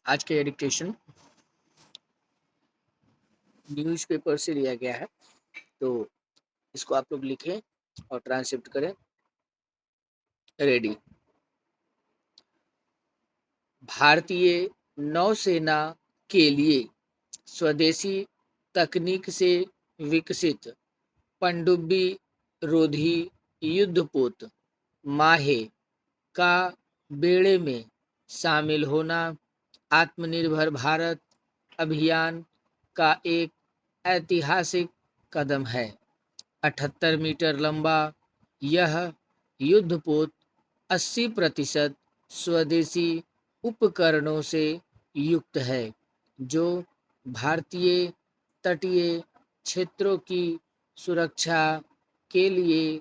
आज का ये डिक्टेशन न्यूज़पेपर से लिया गया है, तो इसको आप लोग लिखें और ट्रांसक्रिप्ट करें। रेडी। भारतीय नौसेना के लिए स्वदेशी तकनीक से विकसित पनडुब्बी रोधी युद्धपोत माहे का बेड़े में शामिल होना आत्मनिर्भर भारत अभियान का एक ऐतिहासिक कदम है। 78 मीटर लंबा यह युद्धपोत 80% स्वदेशी उपकरणों से युक्त है, जो भारतीय तटीय क्षेत्रों की सुरक्षा के लिए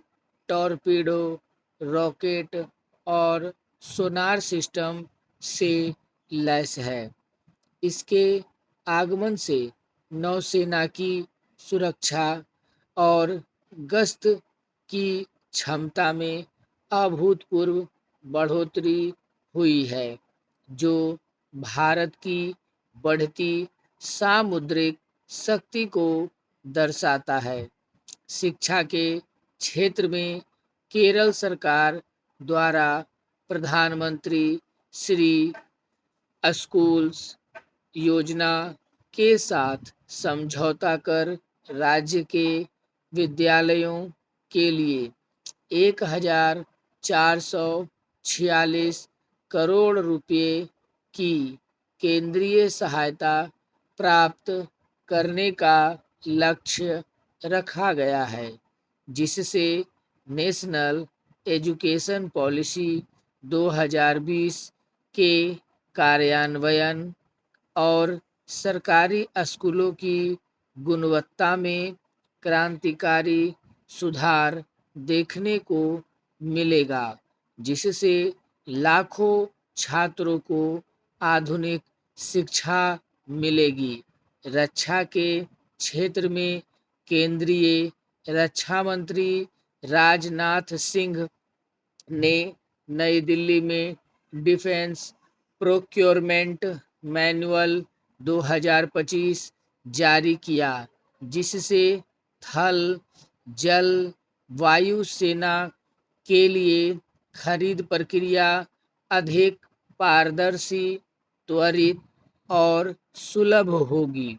टॉरपीडो, रॉकेट और सोनार सिस्टम से लैस है। इसके आगमन से नौसेना की सुरक्षा और गश्त की क्षमता में अभूतपूर्व बढ़ोतरी हुई है, जो भारत की बढ़ती सामुद्रिक शक्ति को दर्शाता है। शिक्षा के क्षेत्र में केरल सरकार द्वारा प्रधानमंत्री श्री स्कूल्स योजना के साथ समझौता कर राज्य के विद्यालयों के लिए 1,446 करोड़ रुपए की केंद्रीय सहायता प्राप्त करने का लक्ष्य रखा गया है, जिससे नेशनल एजुकेशन पॉलिसी 2020 के कार्यान्वयन और सरकारी स्कूलों की गुणवत्ता में क्रांतिकारी सुधार देखने को मिलेगा, जिससे लाखों छात्रों को आधुनिक शिक्षा मिलेगी। रक्षा के क्षेत्र में केंद्रीय रक्षा मंत्री राजनाथ सिंह ने नई दिल्ली में डिफेंस प्रोक्योरमेंट मैनुअल 2025 जारी किया, जिससे थल, जल, वायु सेना के लिए खरीद प्रक्रिया अधिक पारदर्शी, त्वरित और सुलभ होगी।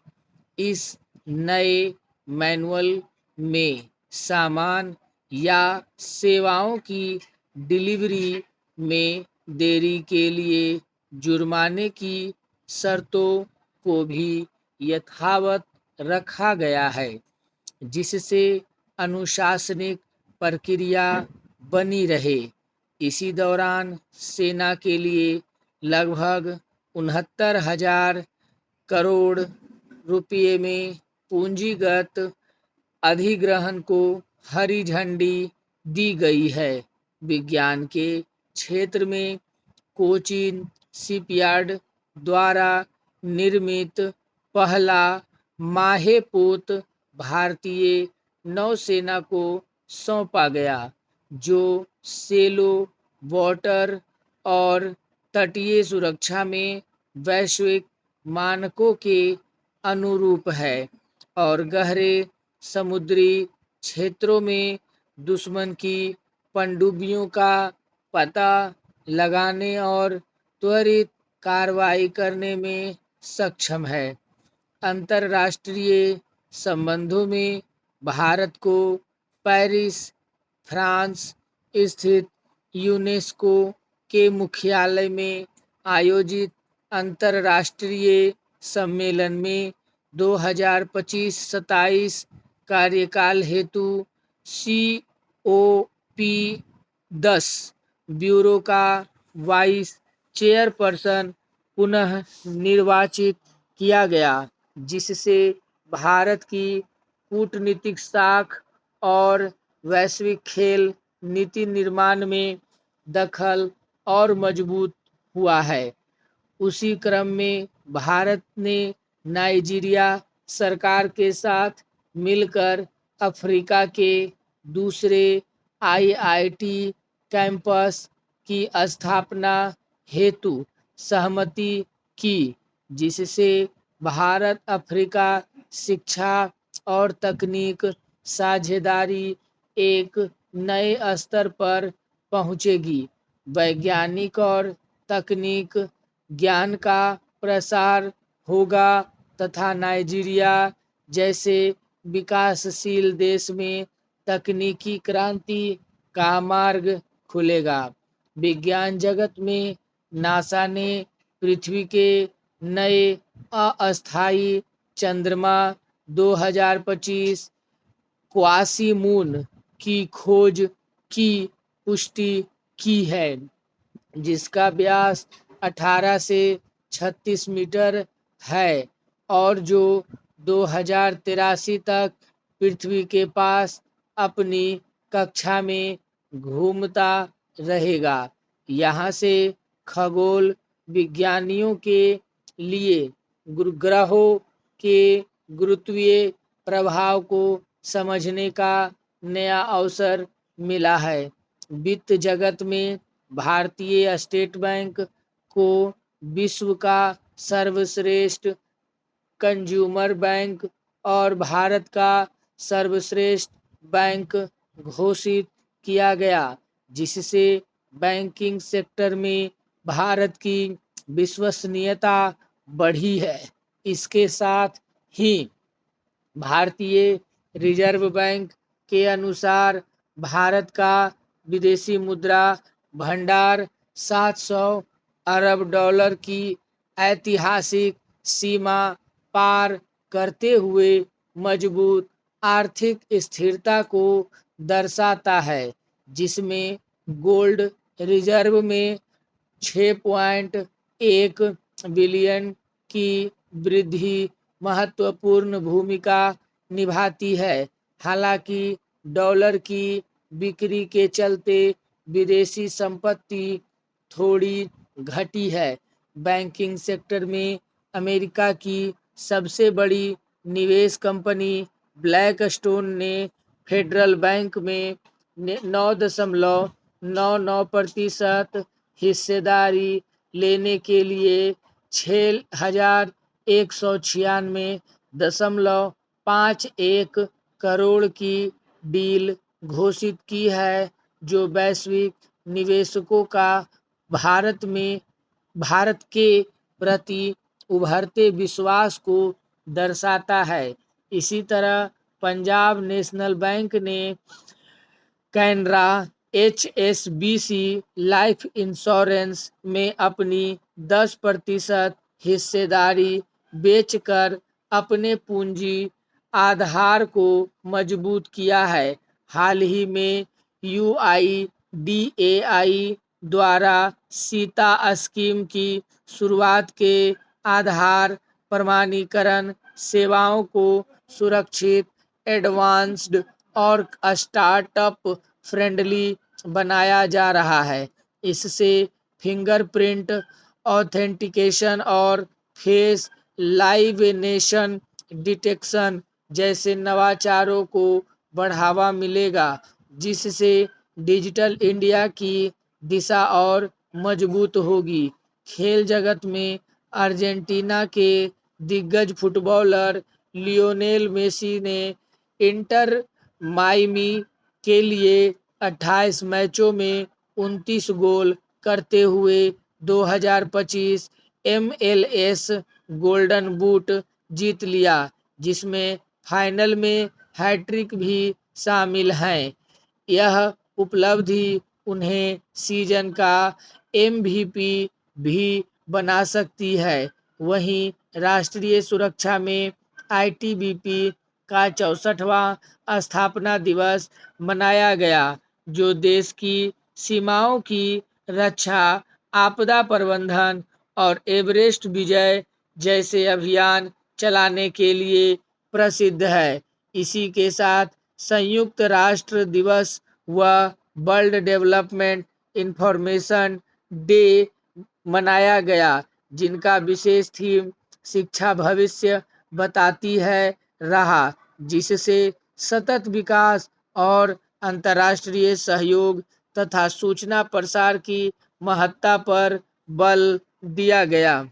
इस नए मैनुअल में सामान या सेवाओं की डिलीवरी में देरी के लिए जुर्माने की शर्तों को भी यथावत रखा गया है, जिससे अनुशासनिक प्रक्रिया बनी रहे। इसी दौरान सेना के लिए लगभग 69,000 करोड़ रुपये में पूंजीगत अधिग्रहण को हरी झंडी दी गई है। विज्ञान के क्षेत्र में कोचीन शिपयार्ड द्वारा निर्मित पहला माहेपोत भारतीय नौसेना को सौंपा गया, जो सेलो वाटर और तटीय सुरक्षा में वैश्विक मानकों के अनुरूप है और गहरे समुद्री क्षेत्रों में दुश्मन की पनडुब्बियों का पता लगाने और त्वरित कार्रवाई करने में सक्षम है। अंतर्राष्ट्रीय संबंधों में भारत को पेरिस, फ्रांस स्थित यूनेस्को के मुख्यालय में आयोजित अंतर्राष्ट्रीय सम्मेलन में 2025-27 कार्यकाल हेतु COP10 ब्यूरो का वाइस चेयरपर्सन पुनः निर्वाचित किया गया, जिससे भारत की कूटनीतिक साख और वैश्विक खेल नीति निर्माण में दखल और मजबूत हुआ है। उसी क्रम में भारत ने नाइजीरिया सरकार के साथ मिलकर अफ्रीका के दूसरे IIT कैंपस की स्थापना हेतु सहमति की, जिससे भारत अफ्रीका शिक्षा और तकनीक साझेदारी एक नए स्तर पर पहुंचेगी। वैज्ञानिक और तकनीक ज्ञान का प्रसार होगा तथा नाइजीरिया जैसे विकासशील देश में तकनीकी क्रांति का मार्ग खुलेगा। विज्ञान जगत में नासा ने पृथ्वी के नए अस्थायी चंद्रमा 2025 क्वासी मून की खोज की पुष्टि की है, जिसका व्यास 18 से 36 मीटर है और जो 2083 तक पृथ्वी के पास अपनी कक्षा में घूमता रहेगा। यहाँ से खगोल विज्ञानियों के लिए ग्रहों के गुरुत्वीय प्रभाव को समझने का नया अवसर मिला है। वित्त जगत में भारतीय स्टेट बैंक को विश्व का सर्वश्रेष्ठ कंज्यूमर बैंक और भारत का सर्वश्रेष्ठ बैंक घोषित किया गया, जिससे बैंकिंग सेक्टर में भारत की विश्वसनीयता बढ़ी है। इसके साथ ही भारतीय रिजर्व बैंक के अनुसार भारत का विदेशी मुद्रा भंडार 700 अरब डॉलर की ऐतिहासिक सीमा पार करते हुए मजबूत आर्थिक स्थिरता को दर्शाता है, जिसमें गोल्ड रिजर्व में 6.1 बिलियन की वृद्धि महत्वपूर्ण भूमिका निभाती है। हालांकि डॉलर की बिक्री के चलते विदेशी संपत्ति थोड़ी घटी है। बैंकिंग सेक्टर में अमेरिका की सबसे बड़ी निवेश कंपनी ब्लैकस्टोन ने फेडरल बैंक में 9.99% हिस्सेदारी लेने के लिए 6,196.51 करोड़ की डील घोषित की है, जो वैश्विक निवेशकों का भारत के प्रति उभरते विश्वास को दर्शाता है। इसी तरह पंजाब नेशनल बैंक ने कैनरा HSBC लाइफ इंश्योरेंस में अपनी 10% हिस्सेदारी बेचकर अपने पूंजी आधार को मजबूत किया है। हाल ही में UIDAI द्वारा सीता स्कीम की शुरुआत के आधार प्रमाणीकरण सेवाओं को सुरक्षित, एडवांस्ड और स्टार्टअप फ्रेंडली बनाया जा रहा है। इससे फिंगरप्रिंट ऑथेंटिकेशन और फेस लाइवेनेशन डिटेक्शन जैसे नवाचारों को बढ़ावा मिलेगा, जिससे डिजिटल इंडिया की दिशा और मजबूत होगी। खेल जगत में अर्जेंटीना के दिग्गज फुटबॉलर लियोनेल मेसी ने इंटर माइमी के लिए 28 मैचों में 29 गोल करते हुए 2025 MLS गोल्डन बूट जीत लिया, जिसमें फाइनल में हैट्रिक भी शामिल है। यह उपलब्धि उन्हें सीजन का MVP भी बना सकती है। वहीं राष्ट्रीय सुरक्षा में ITBP का 64वां स्थापना दिवस मनाया गया, जो देश की सीमाओं की रक्षा, आपदा प्रबंधन और एवरेस्ट विजय जैसे अभियान चलाने के लिए प्रसिद्ध है। इसी के साथ संयुक्त राष्ट्र दिवस व वर्ल्ड डेवलपमेंट इंफॉर्मेशन डे मनाया गया, जिनका विशेष थीम शिक्षा भविष्य बताती है रहा, जिससे सतत विकास और अंतर्राष्ट्रीय सहयोग तथा सूचना प्रसार की महत्ता पर बल दिया गया।